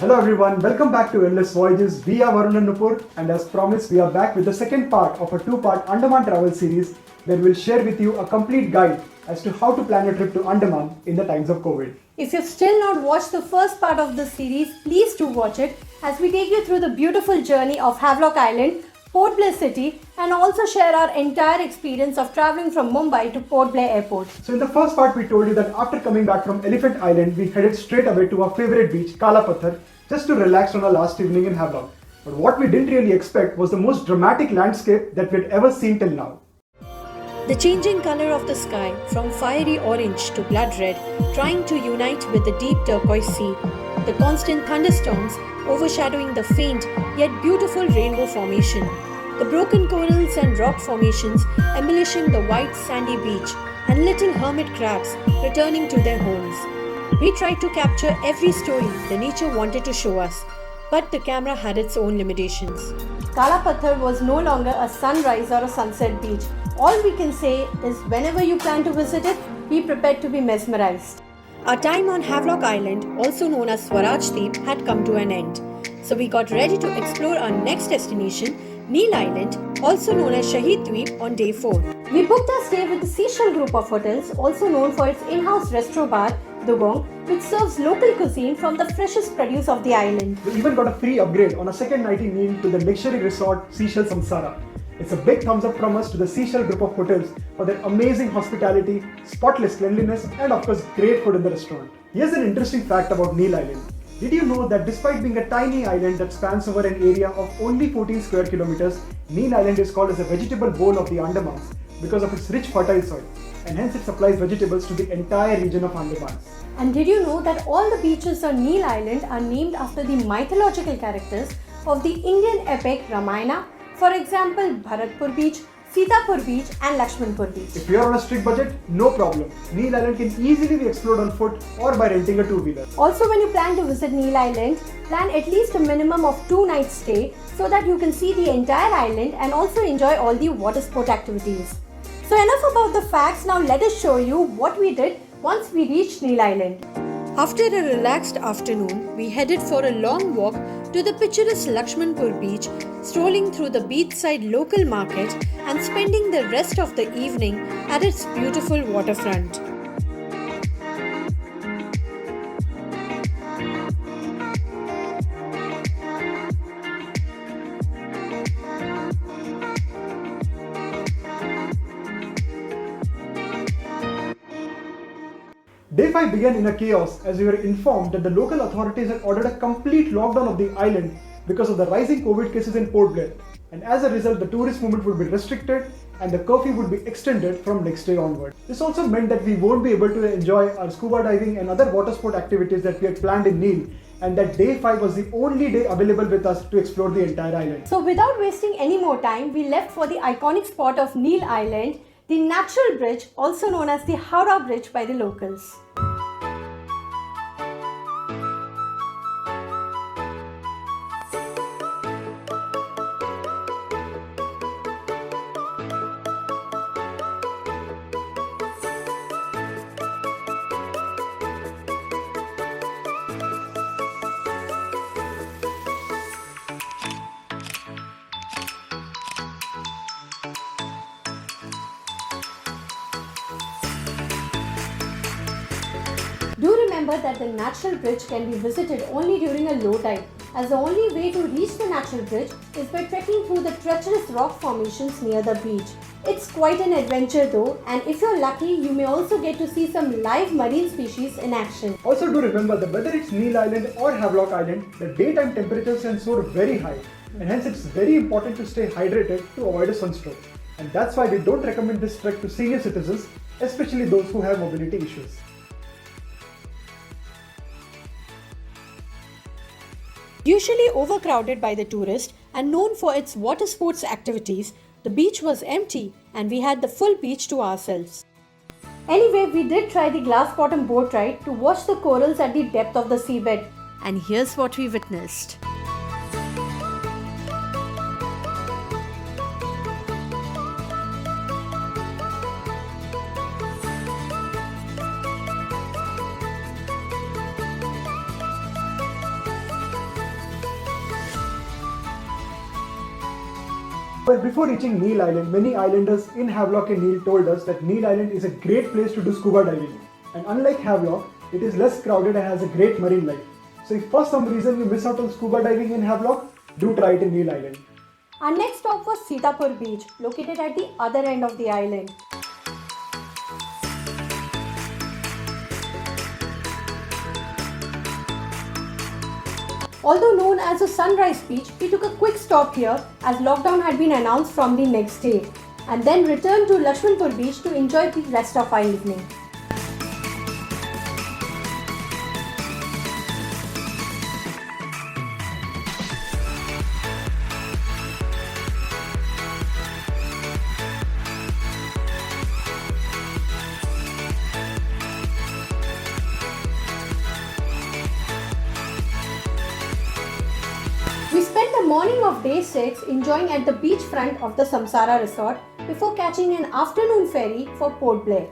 Hello everyone, welcome back to Endless Voyages. We are Varun and Nupur, and as promised, we are back with the second part of a two-part Andaman travel series where we'll share with you a complete guide as to how to plan a trip to Andaman in the times of COVID. If you've still not watched the first part of this series, please do watch it as we take you through the beautiful journey of Havelock Island, Port Blair City, and also share our entire experience of traveling from Mumbai to Port Blair Airport. So in the first part, we told you that after coming back from Elephant Island, we headed straight away to our favorite beach, Kala Pathar, just to relax on our last evening in Havelock. But what we didn't really expect was the most dramatic landscape that we'd ever seen till now. The changing color of the sky from fiery orange to blood red, trying to unite with the deep turquoise sea. The constant thunderstorms overshadowing the faint yet beautiful rainbow formation. The broken corals and rock formations embellishing the white sandy beach, and little hermit crabs returning to their homes. We tried to capture every story the nature wanted to show us, but the camera had its own limitations. Kala Pathar was no longer a sunrise or a sunset beach. All we can say is whenever you plan to visit it, be prepared to be mesmerized. Our time on Havelock Island, also known as Swaraj Deep, had come to an end. So we got ready to explore our next destination, Neil Island, also known as Shahid Dweep, on day 4. We booked our stay with the Seashell Group of Hotels, also known for its in-house restaurant bar, Dugong, which serves local cuisine from the freshest produce of the island. We even got a free upgrade on a second night in Neil to the luxury resort Seashell Samsara. It's a big thumbs up from us to the Seashell Group of Hotels for their amazing hospitality, spotless cleanliness, and of course great food in the restaurant. Here's an interesting fact about Neil Island. Did you know that despite being a tiny island that spans over an area of only 14 square kilometers, Neil Island is called as a vegetable bowl of the Andamans because of its rich fertile soil, and hence it supplies vegetables to the entire region of Andamans. And did you know that all the beaches on Neil Island are named after the mythological characters of the Indian epic Ramayana? For example, Bharatpur Beach, Sitapur Beach and Lakshmanpur Beach. If you are on a strict budget, no problem. Neil Island can easily be explored on foot or by renting a two-wheeler. Also, when you plan to visit Neil Island, plan at least a minimum of 2 nights stay so that you can see the entire island and also enjoy all the water sport activities. So enough about the facts, now let us show you what we did once we reached Neil Island. After a relaxed afternoon, we headed for a long walk to the picturesque Lakshmanpur Beach, strolling through the beachside local market and spending the rest of the evening at its beautiful waterfront. Day 5 began in a chaos as we were informed that the local authorities had ordered a complete lockdown of the island because of the rising COVID cases in Port Blair, and as a result the tourist movement would be restricted and the curfew would be extended from next day onward. This also meant that we won't be able to enjoy our scuba diving and other water sport activities that we had planned in Neil, and that day 5 was the only day available with us to explore the entire island. So without wasting any more time, we left for the iconic spot of Neil Island, the natural bridge, also known as the Howrah Bridge by the locals. Do remember that the natural bridge can be visited only during a low tide, as the only way to reach the natural bridge is by trekking through the treacherous rock formations near the beach. It's quite an adventure though, and if you're lucky, you may also get to see some live marine species in action. Also do remember that whether it's Neil Island or Havelock Island, the daytime temperatures can soar very high, and hence it's very important to stay hydrated to avoid a sunstroke. And that's why we don't recommend this trek to senior citizens, especially those who have mobility issues. Usually overcrowded by the tourists and known for its water sports activities, the beach was empty and we had the full beach to ourselves. Anyway, we did try the glass bottom boat ride to watch the corals at the depth of the seabed. And here's what we witnessed. Well, before reaching Neil Island, many islanders in Havelock and Neil told us that Neil Island is a great place to do scuba diving. And unlike Havelock, it is less crowded and has a great marine life. So if for some reason you miss out on scuba diving in Havelock, do try it in Neil Island. Our next stop was Sitapur Beach, located at the other end of the island. Although known as a sunrise beach, we took a quick stop here as lockdown had been announced from the next day and then returned to Lakshmanpur Beach to enjoy the rest of our evening. We spent the morning of day 6 enjoying at the beachfront of the Samsara Resort before catching an afternoon ferry for Port Blair.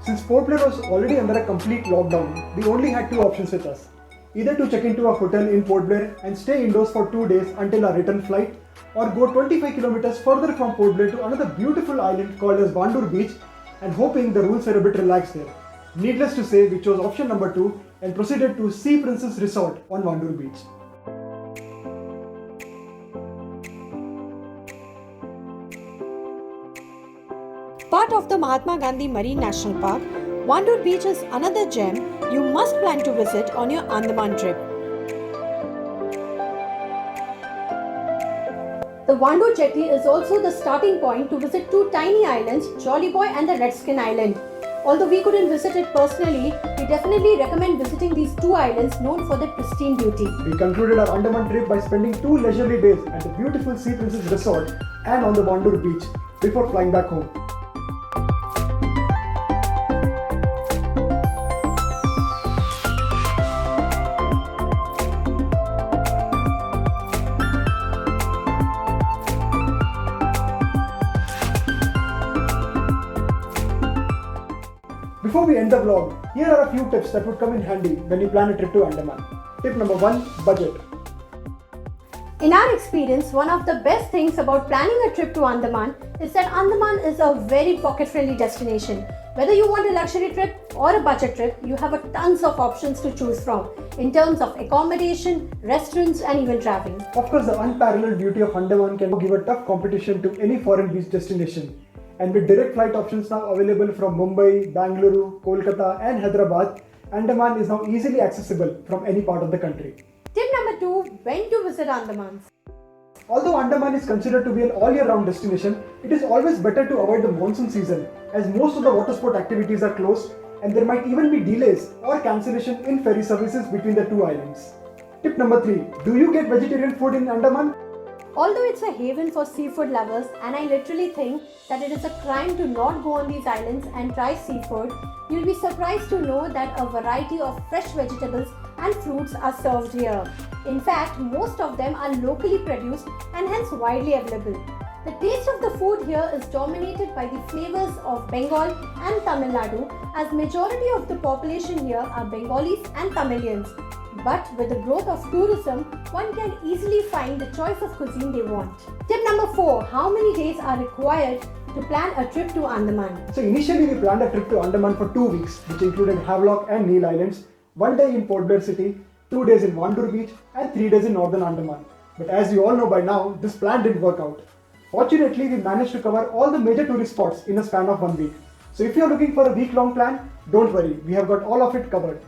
Since Port Blair was already under a complete lockdown, we only had two options with us. Either to check into a hotel in Port Blair and stay indoors for 2 days until our return flight, or go 25 kilometers further from Port Blair to another beautiful island called as Vandoor Beach, and hoping the rules were a bit relaxed there. Needless to say, we chose option number 2 and proceeded to Sea Princess Resort on Vandoor Beach. Part of the Mahatma Gandhi Marine National Park, Vandoor Beach is another gem you must plan to visit on your Andaman trip. The Vandoor Jetty is also the starting point to visit two tiny islands, Jolly Boy and the Redskin Island. Although we couldn't visit it personally, we definitely recommend visiting these two islands known for their pristine beauty. We concluded our Andaman trip by spending 2 leisurely days at the beautiful Sea Princess Resort and on the Vandoor Beach before flying back home. Before we end the vlog, here are a few tips that would come in handy when you plan a trip to Andaman. Tip number 1, budget. In our experience, one of the best things about planning a trip to Andaman is that Andaman is a very pocket-friendly destination. Whether you want a luxury trip or a budget trip, you have a tons of options to choose from in terms of accommodation, restaurants and even traveling. Of course, the unparalleled beauty of Andaman can give a tough competition to any foreign beach destination. And with direct flight options now available from Mumbai, Bangalore, Kolkata and Hyderabad, Andaman is now easily accessible from any part of the country. Tip number 2, when to visit Andaman. Although Andaman is considered to be an all-year-round destination, it is always better to avoid the monsoon season as most of the water sport activities are closed and there might even be delays or cancellation in ferry services between the two islands. Tip number 3, do you get vegetarian food in Andaman? Although it's a haven for seafood lovers, and I literally think that it is a crime to not go on these islands and try seafood, you'll be surprised to know that a variety of fresh vegetables and fruits are served here. In fact, most of them are locally produced and hence widely available. The taste of the food here is dominated by the flavors of Bengal and Tamil Nadu, as majority of the population here are Bengalis and Tamilians. But with the growth of tourism, one can easily find the choice of cuisine they want. Tip number 4, how many days are required to plan a trip to Andaman? So initially we planned a trip to Andaman for 2 weeks, which included Havelock and Neil Islands, 1 day in Port Blair City, 2 days in Vandoor Beach and 3 days in Northern Andaman. But as you all know by now, this plan didn't work out. Fortunately, we managed to cover all the major tourist spots in a span of 1 week. So if you're looking for a week-long plan, don't worry, we have got all of it covered.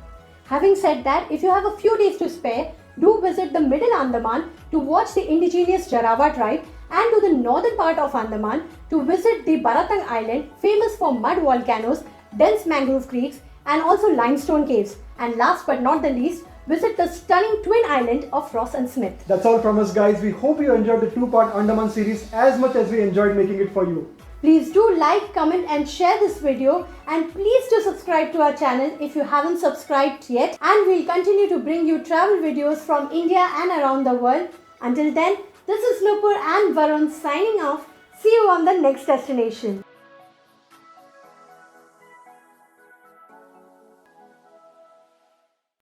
Having said that, if you have a few days to spare, do visit the Middle Andaman to watch the indigenous Jarawa tribe and to the northern part of Andaman to visit the Baratang Island, famous for mud volcanoes, dense mangrove creeks and also limestone caves. And last but not the least, visit the stunning twin island of Ross and Smith. That's all from us guys. We hope you enjoyed the 2-part Andaman series as much as we enjoyed making it for you. Please do like, comment and share this video, and please do subscribe to our channel if you haven't subscribed yet, and we'll continue to bring you travel videos from India and around the world. Until then, this is Nupur and Varun signing off. See you on the next destination.